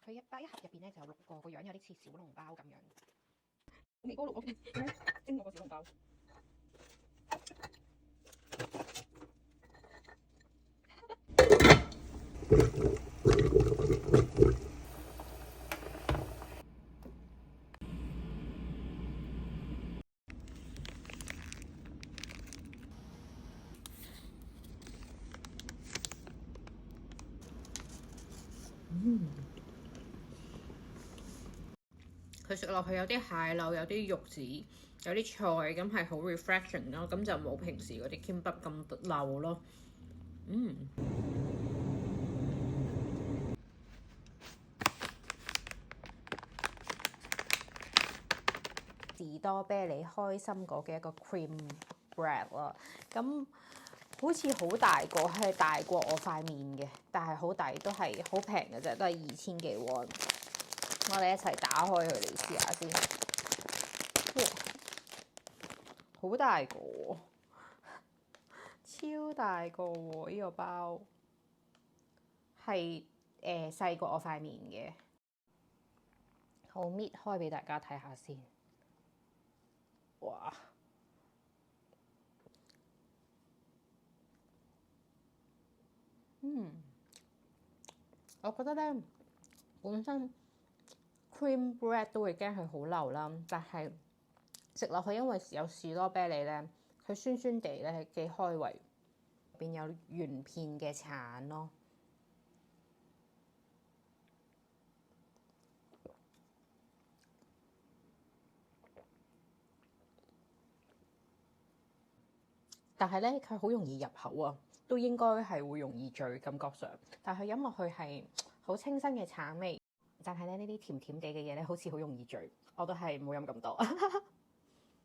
佢一盒入邊咧就有6個，個樣有啲似小籠包咁樣。你嗰個蒸嗰個小籠包。佢食落去有啲蟹柳，有啲肉子，有啲菜，咁係好 refreshing 咯。咁就冇平時嗰啲 kimbap 咁漏咯。士多啤梨開心果嘅一個 cream bread 啦，咁好似好大個，係大過我塊面嘅，但係好抵，都係好平嘅啫，都係2000幾喎。我哋一齊打開佢嚟試下先。哇，好大個，超大個喎！呢個包係細過我塊面嘅。好，搣開俾大家睇下先。哇！我覺得咧，本身 cream bread 都會驚佢好流啦，但係食落去因為有士多啤梨咧，佢酸酸地咧係幾開胃，入邊有原片嘅橙咯。但係咧，佢好容易入口啊，都應該係會容易醉感覺上。但係佢飲落去係好清新嘅橙味，但係咧呢啲甜甜地嘅嘢咧，好似好容易醉，我都係冇飲咁多。